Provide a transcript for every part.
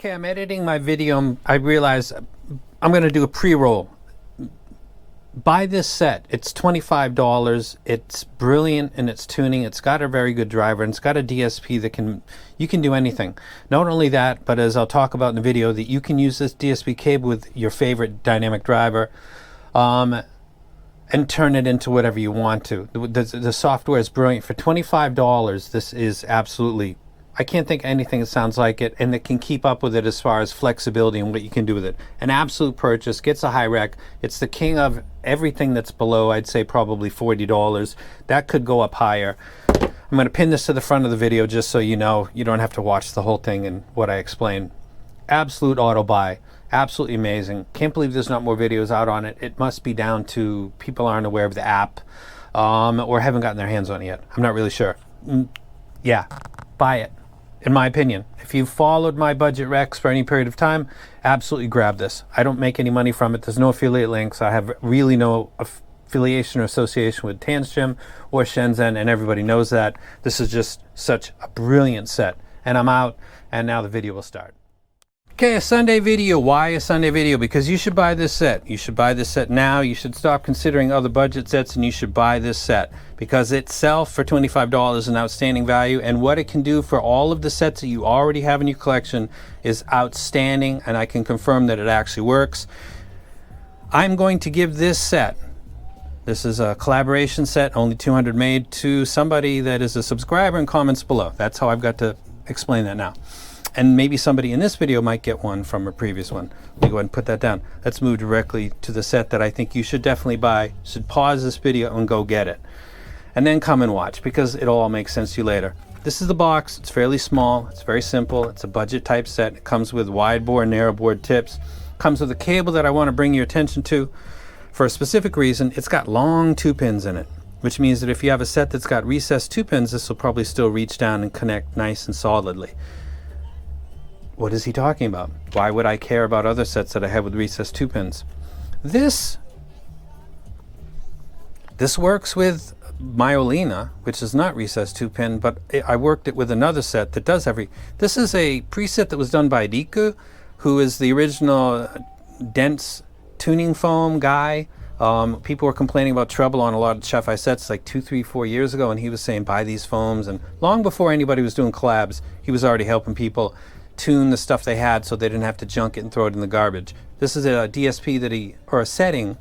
Okay, I'm editing my video. I realize I'm going to do a pre-roll. Buy this set. It's $25. It's brilliant in its tuning. It's got a very good driver, and it's got a DSP that you can do anything. Not only that, but as I'll talk about in the video, that you can use this DSP cable with your favorite dynamic driver and turn it into whatever you want to. The software is brilliant. For $25, this is absolutely, I can't think of anything that sounds like it, and that can keep up with it as far as flexibility and what you can do with it. An absolute purchase, gets a high rec. It's the king of everything that's below, I'd say probably $40. That could go up higher. I'm going to pin this to the front of the video just so you know, you don't have to watch the whole thing and what I explain. Absolute auto buy. Absolutely amazing. Can't believe there's not more videos out on it. It must be down to people aren't aware of the app or haven't gotten their hands on it yet. I'm not really sure. Yeah, buy it. In my opinion, if you've followed my budget recs for any period of time, absolutely grab this. I don't make any money from it. There's no affiliate links. I have really no affiliation or association with Tanstrom or Shenzhen, and everybody knows that. This is just such a brilliant set. And I'm out, and now the video will start. Okay, a Sunday video. Why a Sunday video? Because you should buy this set. You should buy this set now. You should stop considering other budget sets, and you should buy this set because itself for $25 is an outstanding value, and what it can do for all of the sets that you already have in your collection is outstanding, and I can confirm that it actually works. I'm going to give this set, this is a collaboration set, only 200 made, to somebody that is a subscriber in comments below. That's how I've got to explain that now. And maybe somebody in this video might get one from a previous one. Let me go ahead and put that down. Let's move directly to the set that I think you should definitely buy. You should pause this video and go get it. And then come and watch, because it'll all make sense to you later. This is the box. It's fairly small. It's very simple. It's a budget type set. It comes with wide bore and narrow bore tips. Comes with a cable that I want to bring your attention to for a specific reason. It's got long 2 pins in it, which means that if you have a set that's got recessed 2 pins, this will probably still reach down and connect nice and solidly. What is he talking about? Why would I care about other sets that I have with recessed 2 pins? This works with my Olina, which is not recessed 2 pin, but I worked it with another set that does this is a preset that was done by DQ, who is the original dense tuning foam guy. People were complaining about treble on a lot of Chef I sets like 2, 3, 4 years ago, and he was saying buy these foams, and long before anybody was doing collabs, he was already helping people tune the stuff they had so they didn't have to junk it and throw it in the garbage. This is a DSP or a setting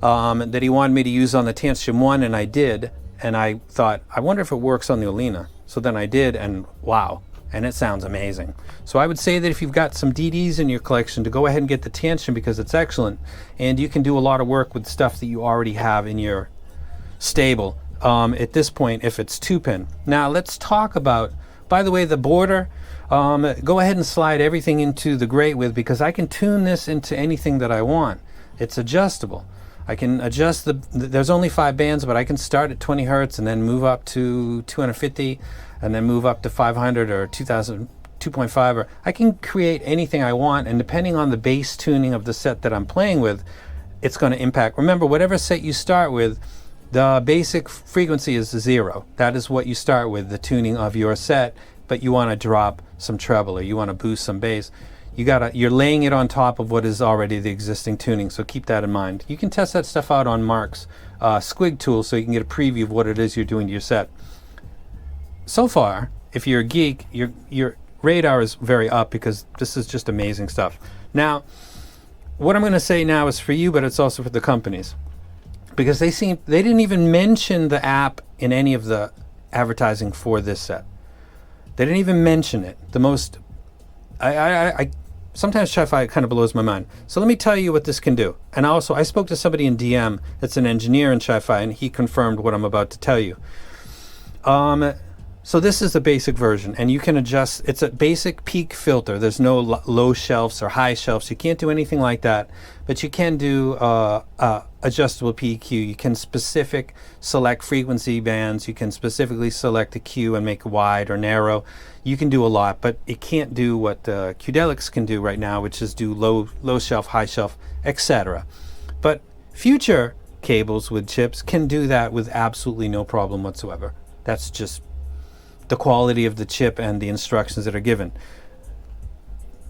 that he wanted me to use on the Tanstrom 1, and I did, and I thought, I wonder if it works on the Olina. So then I did, and wow, and it sounds amazing. So I would say that if you've got some DDs in your collection, to go ahead and get the Tanstrom, because it's excellent, and you can do a lot of work with stuff that you already have in your stable at this point if it's 2 pin. Now let's talk about, by the way, the border. Go ahead and slide everything into the grate with, because I can tune this into anything that I want. It's adjustable. I can adjust there's only 5 bands, but I can start at 20 hertz and then move up to 250 and then move up to 500 or 2000, 2.5, or I can create anything I want, and depending on the bass tuning of the set that I'm playing with, it's going to impact. Remember, whatever set you start with, the basic frequency is 0. That is what you start with, the tuning of your set. But you want to drop some treble, or you want to boost some bass, you're laying it on top of what is already the existing tuning, so keep that in mind. You can test that stuff out on Mark's Squig tool, so you can get a preview of what it is you're doing to your set. So far, if you're a geek, your radar is very up, because this is just amazing stuff. Now, what I'm going to say now is for you, but it's also for the companies, because they didn't even mention the app in any of the advertising for this set. They didn't even mention it. Sometimes Chi-Fi kind of blows my mind. So let me tell you what this can do. And also, I spoke to somebody in DM that's an engineer in Chi-Fi, and he confirmed what I'm about to tell you. So this is the basic version, and you can adjust. It's a basic peak filter. There's no low shelves or high shelves. You can't do anything like that, but you can do adjustable PEQ. You can select frequency bands. You can specifically select the Q and make it wide or narrow. You can do a lot, but it can't do what Qdelics can do right now, which is do low shelf, high shelf, etc. But future cables with chips can do that with absolutely no problem whatsoever. That's just the quality of the chip and the instructions that are given.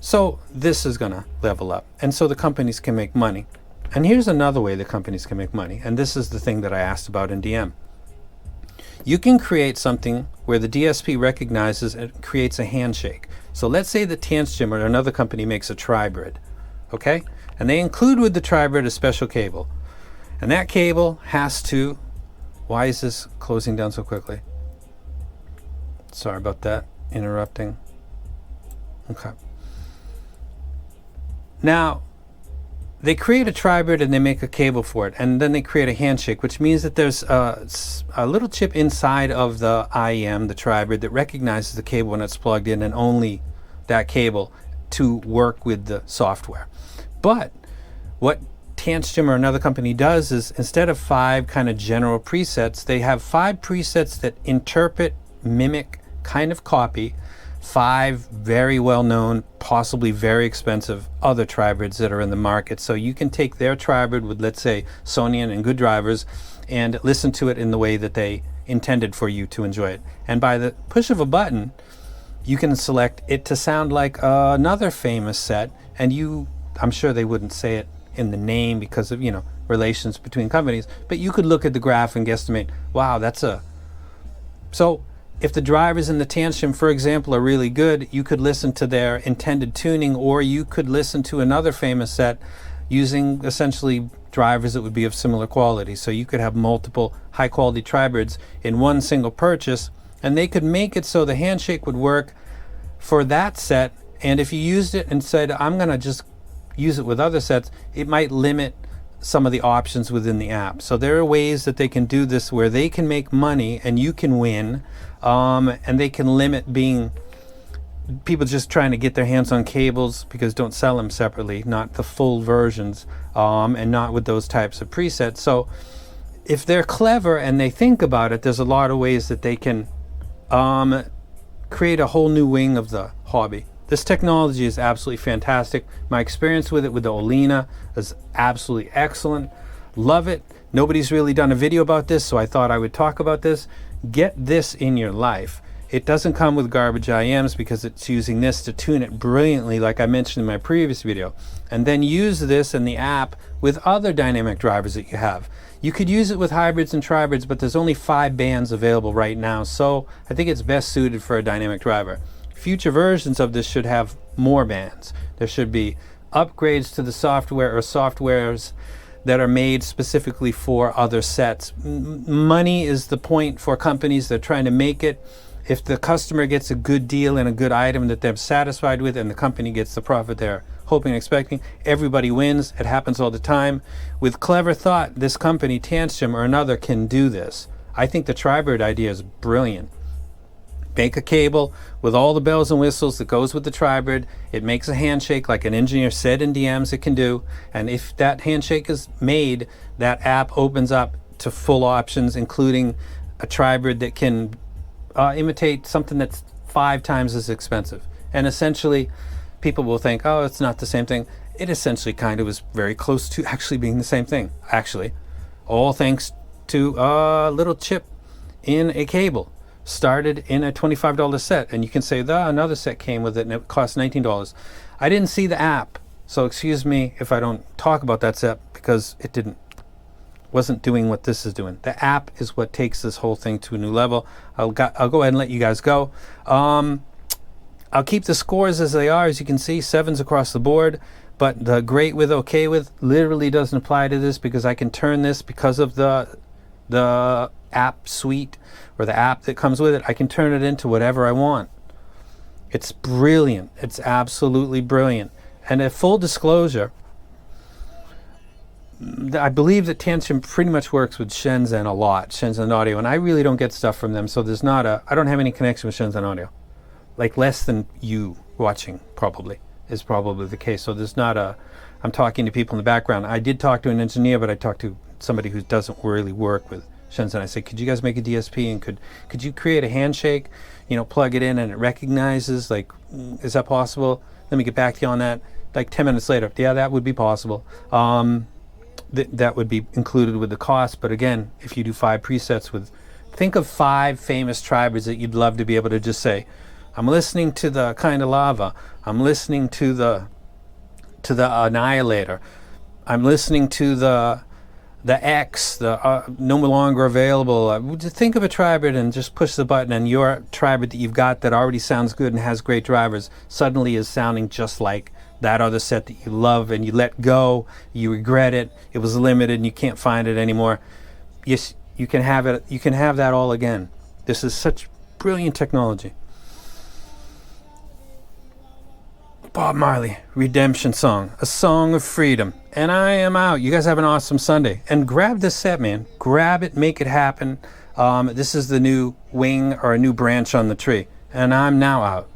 So this is going to level up. And so the companies can make money. And here's another way the companies can make money. And this is the thing that I asked about in DM. You can create something where the DSP recognizes and creates a handshake. So let's say that Tantstream or another company makes a tribrid, okay? And they include with the tribrid a special cable. And that cable has to, why is this closing down so quickly? Sorry about that, interrupting. Okay. Now, they create a tribrid and they make a cable for it, and then they create a handshake, which means that there's a little chip inside of the IEM, the tribrid, that recognizes the cable when it's plugged in, and only that cable to work with the software. But what Tantstream or another company does is, instead of 5 kind of general presets, they have 5 presets that interpret, mimic, kind of copy 5 very well-known, possibly very expensive other tribrids that are in the market. So you can take their tribrid with, let's say, Sonian and good drivers, and listen to it in the way that they intended for you to enjoy it. And by the push of a button, you can select it to sound like another famous set, and I'm sure they wouldn't say it in the name because of, relations between companies, but you could look at the graph and guesstimate, wow, so if the drivers in the Tantstream, for example, are really good, you could listen to their intended tuning, or you could listen to another famous set using essentially drivers that would be of similar quality. So you could have multiple high quality tribrids in one single purchase, and they could make it so the handshake would work for that set. And if you used it and said, I'm going to just use it with other sets, it might limit some of the options within the app. So there are ways that they can do this where they can make money and you can win, and they can limit being people just trying to get their hands on cables, because don't sell them separately, not the full versions, and not with those types of presets. So if they're clever and they think about it, there's a lot of ways that they can create a whole new wing of the hobby. This technology is absolutely fantastic. My experience with it with the Olina is absolutely excellent. Love it. Nobody's really done a video about this, so I thought I would talk about this. Get this in your life. It doesn't come with garbage IMs because it's using this to tune it brilliantly, like I mentioned in my previous video. And then use this in the app with other dynamic drivers that you have. You could use it with hybrids and tribrids, but there's only 5 bands available right now, so I think it's best suited for a dynamic driver. Future versions of this should have more bands. There should be upgrades to the software or softwares that are made specifically for other sets. Money is the point for companies that are trying to make it. If the customer gets a good deal and a good item that they're satisfied with, and the company gets the profit they're hoping and expecting, everybody wins. It happens all the time. With clever thought, this company, Tantstream or another, can do this. I think the tribrid idea is brilliant. Make a cable with all the bells and whistles that goes with the tribrid. It makes a handshake like an engineer said in DMs it can do. And if that handshake is made, that app opens up to full options, including a tribrid that can imitate something that's 5 times as expensive. And essentially, people will think, oh, it's not the same thing. It essentially kind of is very close to actually being the same thing. Actually, all thanks to a little chip in a cable. Started in a $25 set, and you can say another set came with it and it cost $19. I didn't see the app, so excuse me if I don't talk about that set, because it wasn't doing what this is doing. The app is what takes this whole thing to a new level. I'll go ahead and let you guys go. I'll keep the scores as they are. As you can see, 7s across the board, but the great with, okay with literally doesn't apply to this, because I can turn this, because of the app suite or the app that comes with it, I can turn it into whatever I want. It's brilliant. It's absolutely brilliant. And a full disclosure, I believe that Tantstream pretty much works with Shenzhen a lot, Shenzhen Audio, and I really don't get stuff from them, so I don't have any connection with Shenzhen Audio. Like less than you watching is probably the case. So I'm talking to people in the background. I did talk to an engineer, but I talked to somebody who doesn't really work with Shenzhen. I said, could you guys make a DSP, and could you create a handshake, plug it in and it recognizes, like, is that possible? Let me get back to you on that. Like 10 minutes later, yeah, that would be possible. That would be included with the cost. But again, if you do 5 presets think of 5 famous tribrids that you'd love to be able to just say, I'm listening to the Kind of Lava. I'm listening to the Annihilator. I'm listening to the X, the no longer available. Just think of a tribrid and just push the button, and your tribrid that you've got that already sounds good and has great drivers suddenly is sounding just like that other set that you love, and you let go, you regret it, it was limited and you can't find it anymore. Yes, you can have it. You can have that all again. This is such brilliant technology. Bob Marley, Redemption Song, a song of freedom. And I am out. You guys have an awesome Sunday. And grab this set, man. Grab it, make it happen. This is the new wing or a new branch on the tree. And I'm now out.